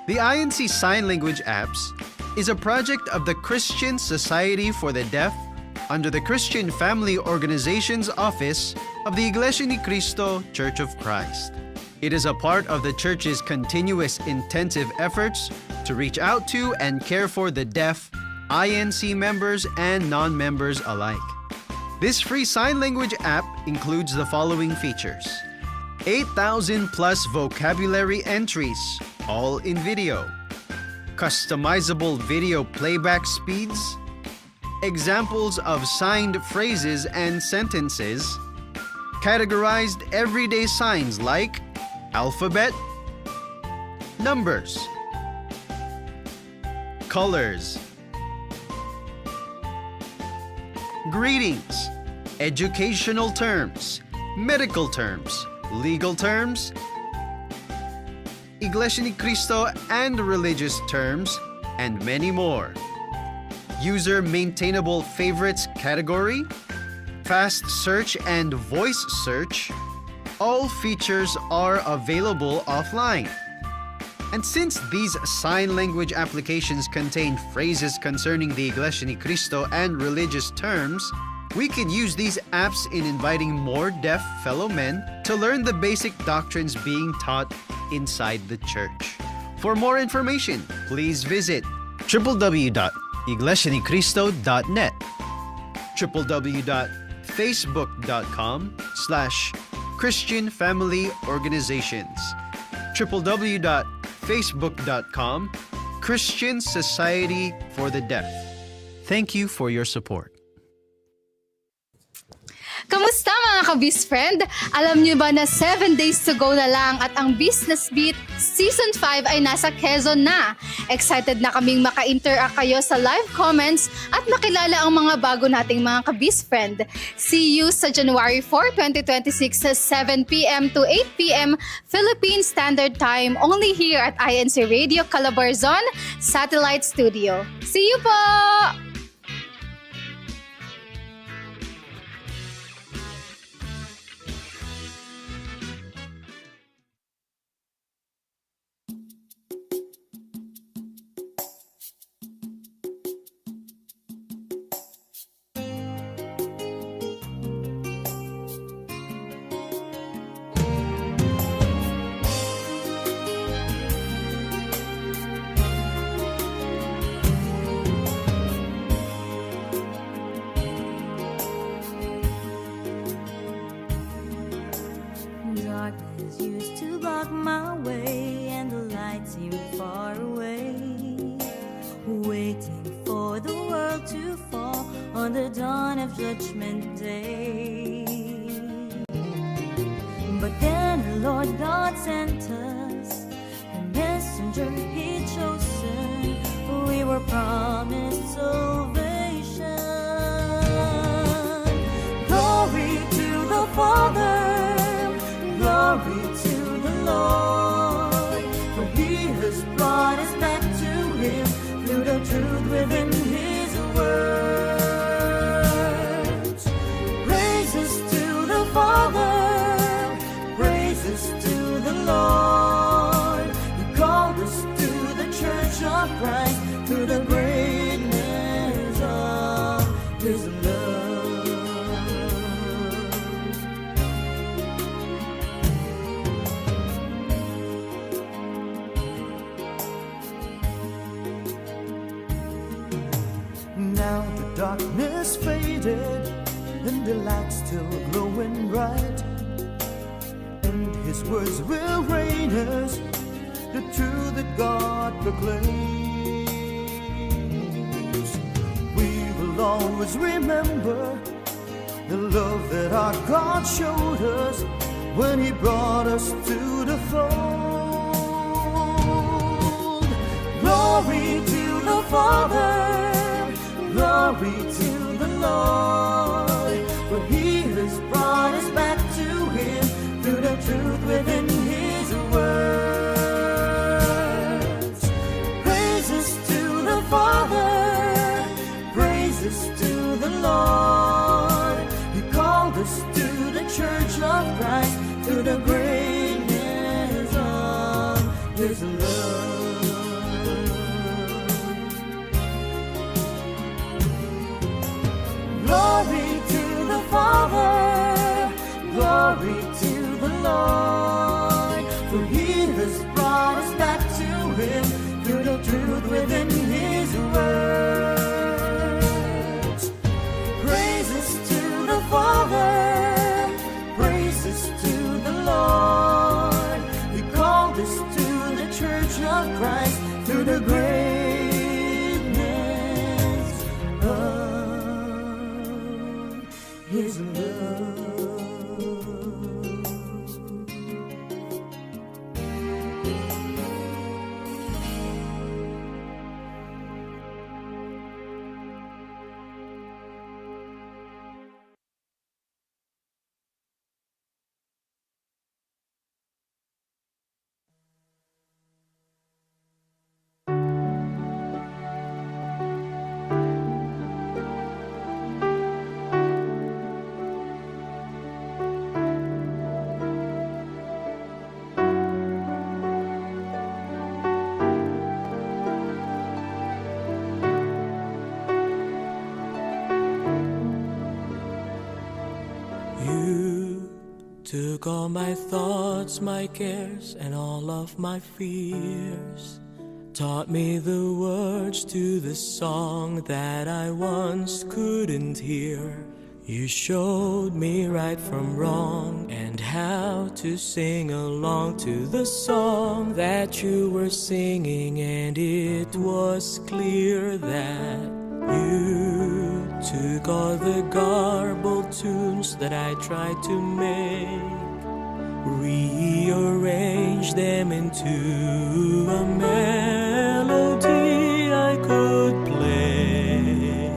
The INC Sign Language apps is a project of the Christian Society for the Deaf under the Christian Family Organizations Office of the Iglesia ni Cristo Church of Christ. It is a part of the Church's continuous intensive efforts to reach out to and care for the deaf, INC members and non-members alike. This free sign language app includes the following features: 8,000 plus vocabulary entries, all in video, customizable video playback speeds, examples of signed phrases and sentences, categorized everyday signs like alphabet, numbers, colors, greetings, educational terms, medical terms, legal terms, Iglesia ni Cristo and religious terms, and many more. User maintainable favorites category, fast search and voice search, all features are available offline. And since these sign language applications contain phrases concerning the Iglesia ni Cristo and religious terms, we can use these apps in inviting more deaf fellow men to learn the basic doctrines being taught inside the church. For more information, please visit www.iglesianicristo.net, www.facebook.com/Christian Family Organizations, www.facebook.com Christian Society for the Deaf. Thank you for your support. Kamusta mga ka-Biz Friend? Alam niyo ba na 7 days to go na lang at ang Business Beat Season 5 ay nasa Quezon na. Excited na kaming maka-interact kayo sa live comments at makilala ang mga bago nating mga ka-Biz Friend. See you sa January 4, 2026 sa 7 p.m. to 8 p.m. Philippine Standard Time only here at INCRadio Calabarzon Satellite Studio. See you po! Darkness used to block my way, and the light seemed far away, waiting for the world to fall on the dawn of Judgment Day. But then the Lord God sent us the messenger He chosen. We were promised salvation. Glory to the Father, glory to the Lord, for He has brought us back to Him through the truth within His words. Praises to the Father, praises to the Lord. He called us to the Church of Christ through the greatness of His love. Now the darkness faded and the light still glowing bright, and His words will reign us the truth that God proclaims. We will always remember the love that our God showed us when He brought us to the fold. Glory to the Father, glory to the Lord, for He has brought us back to Him through the truth within His words. Praises to His love. Glory to the Father, glory to the Lord, for He has brought us back to Him through the truth within His words. Praises to the Father, praises to the Lord. He called us to the Church of Christ through the greatness of His love. You took all my thoughts, my cares, and all of my fears. Taught me the words to the song that I once couldn't hear. You showed me right from wrong and how to sing along to the song that you were singing, and it was clear that you took all the garbled tunes that I tried to make, rearranged them into a melody I could play.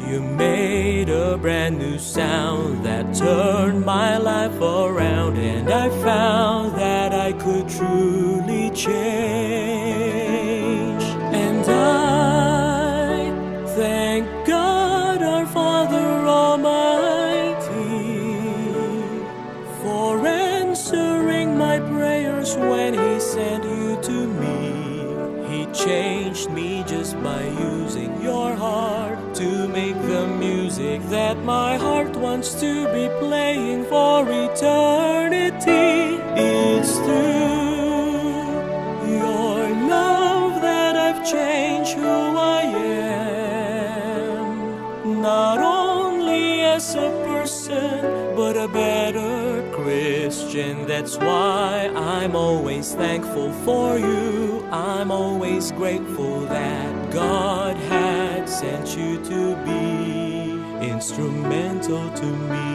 You made a brand new sound that turned my life around, and I found that I could truly change. And I thank God our Father Almighty for answering my prayers when He sent you to me. He changed me just by using your heart to make the music that my heart wants to be playing for eternity. It's through your love that I've changed who I am, not only as a person but a better Christian. That's why I'm always thankful for you. I'm always grateful that God had sent you to be instrumental to me.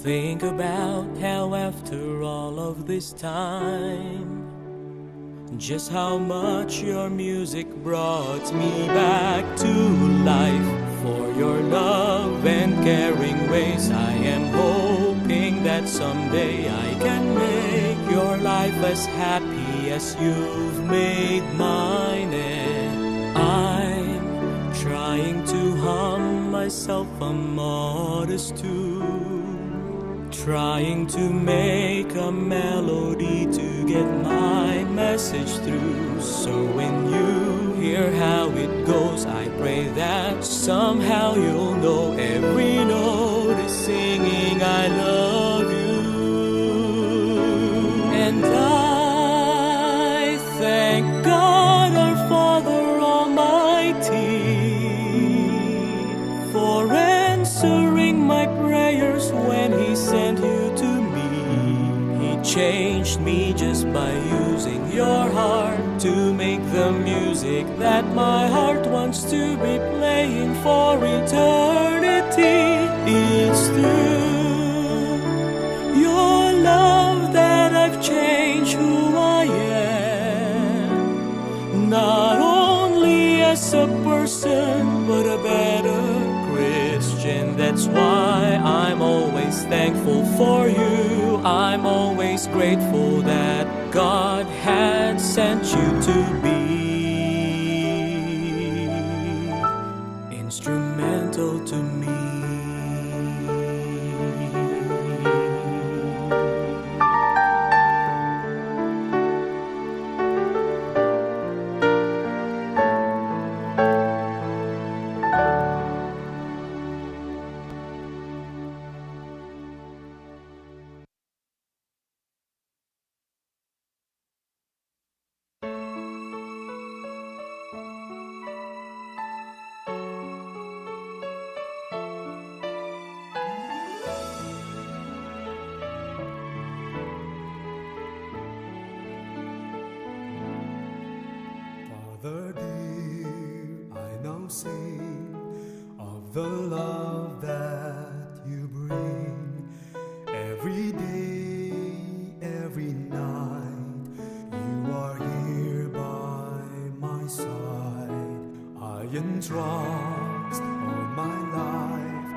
Think about how after all of this time, just how much your music brought me back to life. For your love and caring ways, I am hoping that someday I can make your life as happy as you've made mine. And I'm trying to hum myself a modest tune, trying to make a melody to get my message through. So when you hear how it goes, I pray that somehow you'll know every note is singing I love you. And I thank God our Father Almighty for answering my prayers when He sent you to me. He changed me just by using your heart to make the music that my heart wants to be playing for eternity. It's through your love that I've changed who I am, just a person, but a better Christian. That's why I'm always thankful for you. I'm always grateful that God had sent you to be instrumental to me. Father dear, I now sing of the love that you bring. Every day, every night, you are here by my side. I entrust all my life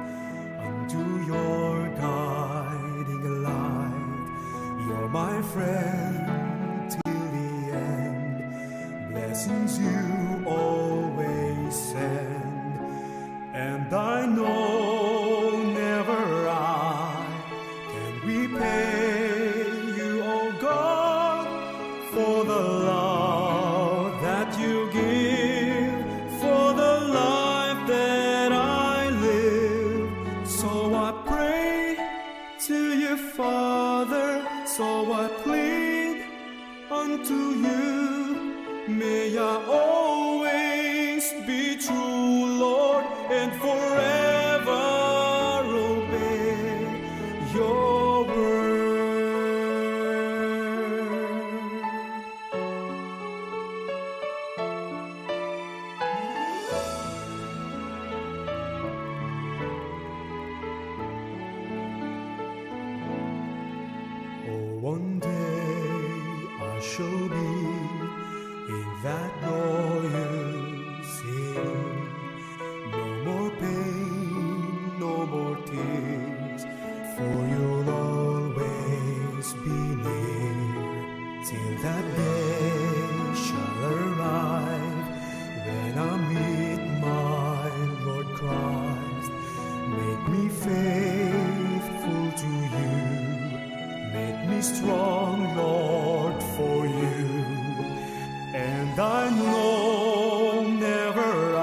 unto your guiding light. You're my friend till the end. Blessings you always send, and I know never I can repay you, oh God, for the love that you give, for the life that I live. So I pray to you, Father, so I plead unto you. May I always be true, Lord, and forever obey your word. Oh, one day I shall be in that glorious city. No more pain, no more tears, for you'll always be near. Till that day shall arrive, when I meet my Lord Christ. Make me faithful to you, make me strong, Lord, for you. And I know never I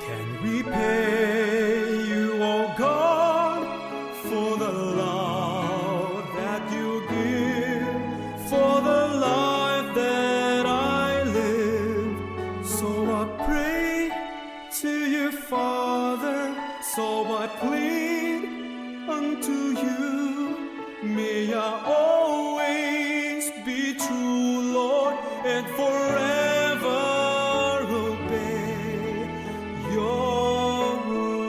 can repay you, oh God, for the love that you give, for the life that I live. So I pray to you, Father, so I plead unto you. May I always be true, Lord, and forever obey your word.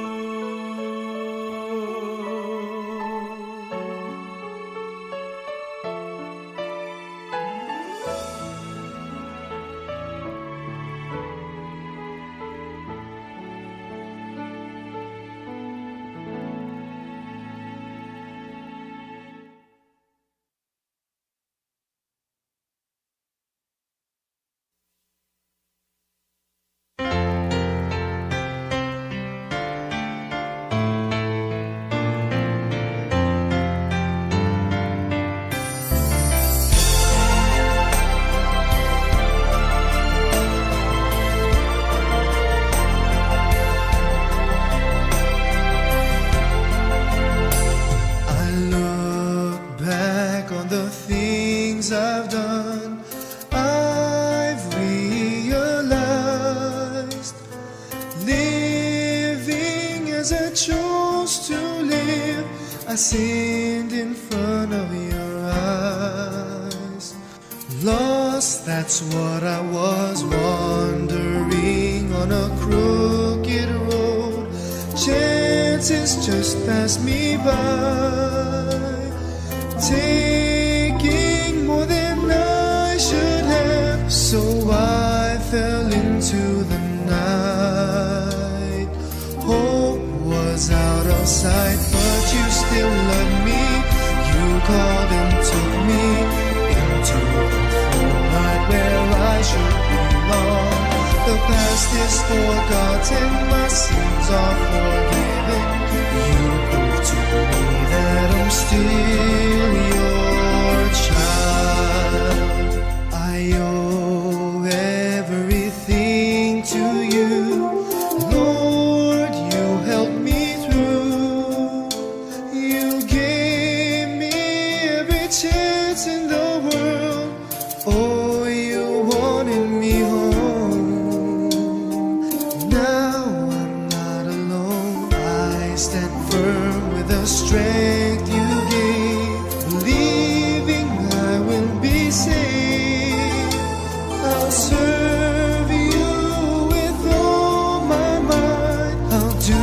I sinned in front of your eyes. Lost, that's what I was, wandering on a crooked road. Chances just passed me by, taking more than I should have. So I fell into past is forgotten, my sins are forgiven. You prove to me that I'm still your child. I owe everything to you. Lord, you helped me through. You gave me every chance in the world. Oh, you wanted me home. Now I'm not alone. I stand firm with the strength you gave, believing I will be saved. I'll serve you with all my might. I'll do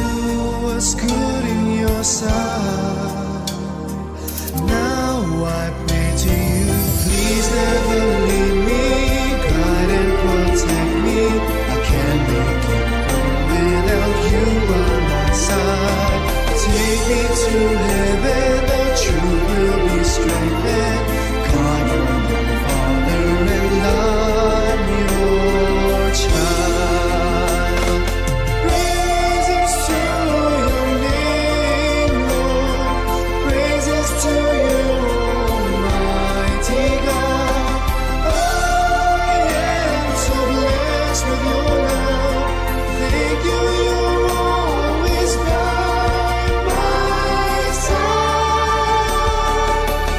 what's good in your sight. Now I pray to you, please never leave me, guide and protect me. I can't make it without you by my side. Take me to heaven, the truth will be strengthened. God, you're my Father and I'm your child. Praises to your name, Lord. Praises to you, Almighty God. I am so blessed with your love. Thank you, you're always by my side.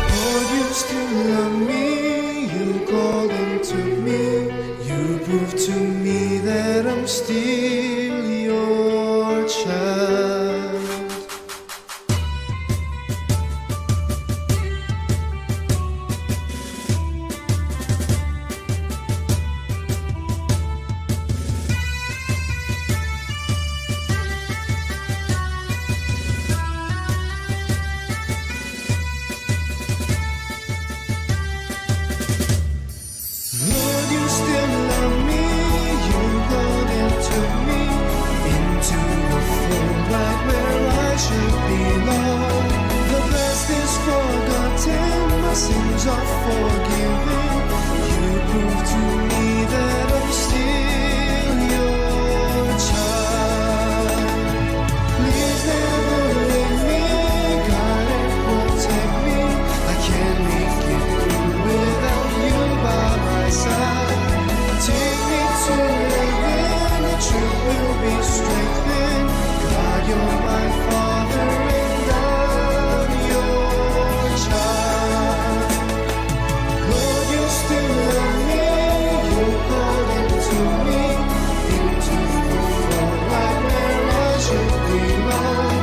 Lord, you still love me. You called and took me. You proved to me that I'm still your child. Lord, you still love me. You called and took me into the fold, right where I should belong. The past is forgotten, my sins are forgiven. You prove to me that I'm still your child. Please never leave me, guide and protect me. I can't make it through without you by my side. Take me to heaven, the truth will be strengthened. God, you're my Father and I'm your child. Lord, you still love me. You called into me, into the fold, right where I should belong.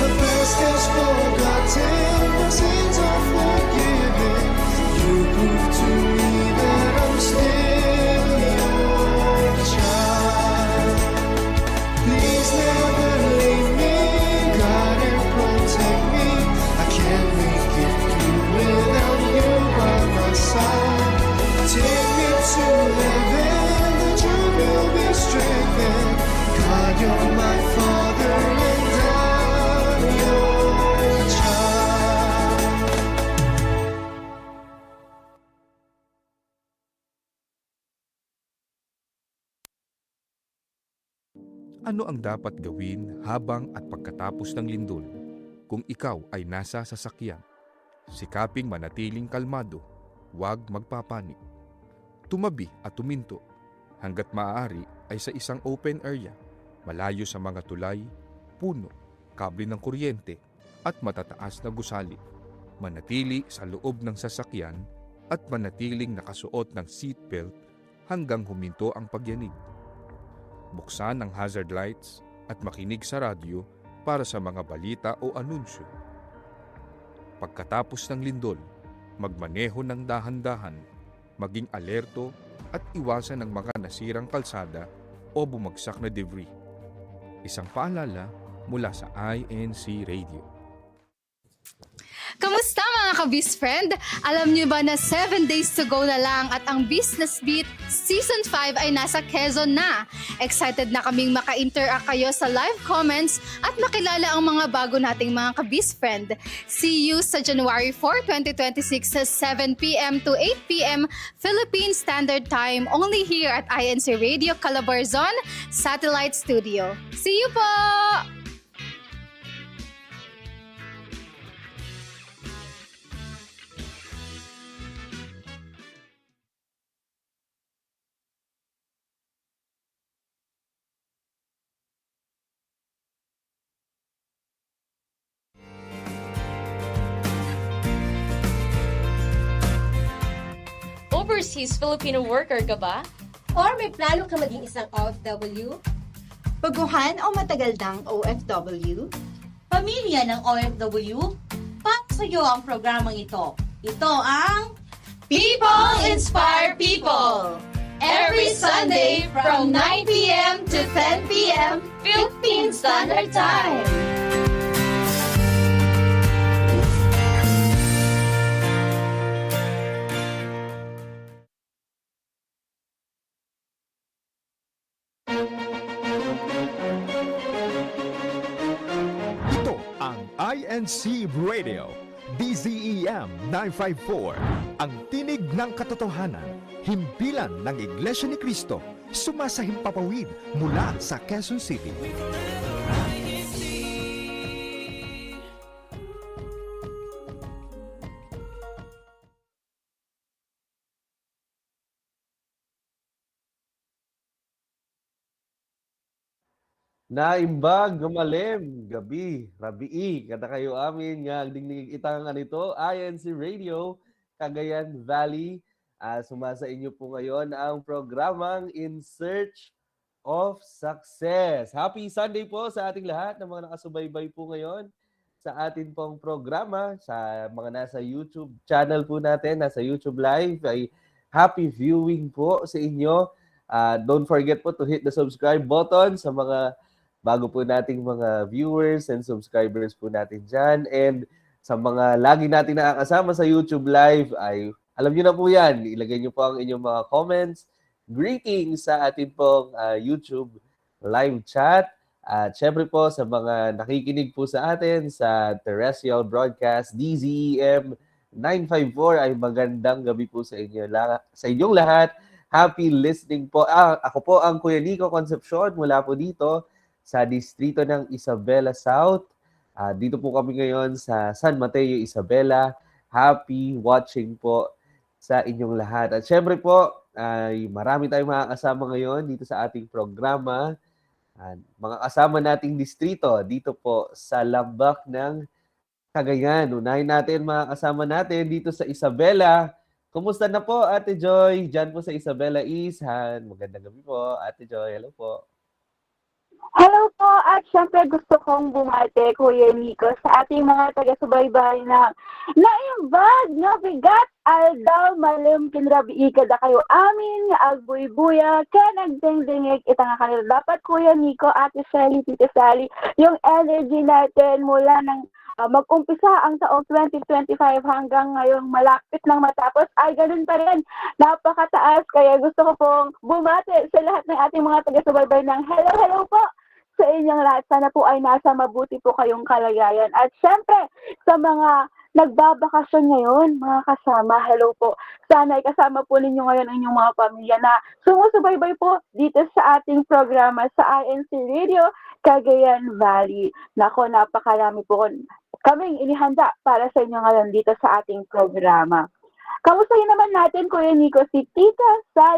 The past is forgotten, my sins are forgiven. You prove to me that I'm still your child. Please never leave me, guide and protect me. I can't make it through without you by my side. Take me to heaven, the truth will be strengthened. God, you're my Father and I'm your child. Ano ang dapat gawin habang at pagkatapos ng lindol kung ikaw ay nasa sasakyan? Sikaping manatiling kalmado, huwag magpapanik. Tumabi at tuminto hanggat maaari ay sa isang open area, malayo sa mga tulay, puno, kable ng kuryente at matataas na gusali. Manatili sa loob ng sasakyan at manatiling nakasuot ng seatbelt hanggang huminto ang pagyanig. Buksan ang hazard lights at makinig sa radyo para sa mga balita o anunsyo. Pagkatapos ng lindol, magmaneho ng dahan-dahan, maging alerto at iwasan ang mga nasirang kalsada o bumagsak na debris. Isang paalala mula sa INC Radio. Kamusta mga mga ka-Biz Friend! Alam niyo ba na 7 days to go na lang at ang Business Beat Season 5 ay nasa Quezon na? Excited na kaming maka-interact kayo sa live comments at makilala ang mga bago nating mga ka-Biz Friend. See you sa January 4, 2026 sa 7 p.m. to 8 p.m. Philippine Standard Time only here at INC Radio Calabarzon Satellite Studio. See you po! Overseas Filipino worker ka ba? Or may plano ka maging isang OFW? Baguhan o matagal ng OFW? Pamilya ng OFW? Para sa iyo ang programang ito. Ito ang People Inspire People! Every Sunday from 9 p.m. to 10 p.m. Philippine Standard Time. Ito ang INC Radio, DZEM 954, ang tinig ng katotohanan, himpilan ng Iglesia ni Cristo, sumasahimpapawid mula sa Quezon City. Naimbag, gumalim, gabi, rabii, kada kayo amin nga dingnig itang anito, INC Radio, Cagayan Valley. Sumasa inyo po ngayon ang programang In Search of Success. Happy Sunday po sa ating lahat ng mga nakasubaybay po ngayon sa atin pong programa, sa mga nasa YouTube channel po natin, nasa YouTube Live, ay happy viewing po sa inyo. Don't forget po to hit the subscribe button sa mga bago po nating mga viewers and subscribers po natin dyan. And sa mga lagi natin nakakasama sa YouTube Live, ay alam nyo na po yan. Ilagay nyo po ang inyong mga comments, greetings sa atin pong YouTube live chat. At syempre po sa mga nakikinig po sa atin sa terrestrial broadcast DZEM 954 ay magandang gabi po sa inyo sa inyong lahat. Happy listening po. Ako po ang Kuya Nico Concepcion mula po dito sa distrito ng Isabela South. Dito po kami ngayon sa San Mateo, Isabela. Happy watching po sa inyong lahat. At syempre po, ay marami tayong makakasama ngayon dito sa ating programa. Mga kasama nating distrito dito po sa Lambak ng Cagayan. Unahin natin mga kasama natin dito sa Isabela. Kumusta na po, Ate Joy? Diyan po sa Isabela East. Magandang gabi po, Ate Joy. Hello po. Hello po, at syempre gusto kong bumate, Kuya Nico, sa ating mga taga-subaybay na naimbag, nabigat, aldaw, malim, kinrabi kada kayo amin, agbuy-buya, kanagding-dingig, ita nga kanila. Dapat, Kuya Nico, Ate Shelly, Tita Sally, yung energy natin mula ng mag-umpisa ang taong 2025 hanggang ngayong malapit ng matapos ay ganun pa rin. Napakataas. Kaya gusto ko pong bumate sa lahat ng ating mga taga-subaybay ng hello po sa inyong lahat. Sana po ay nasa mabuti po kayong kalagayan. At syempre, sa mga nagbabakasyon ngayon, mga kasama, hello po. Sana ay kasama po ninyo ngayon ang inyong mga pamilya na sumusubaybay po dito sa ating programa sa INC Radio, Cagayan Valley. Nako, napakarami po kaming inihanda para sa inyo ngayon dito sa ating programa. Kamustahin naman natin, Kuya Nico, si Tita Sally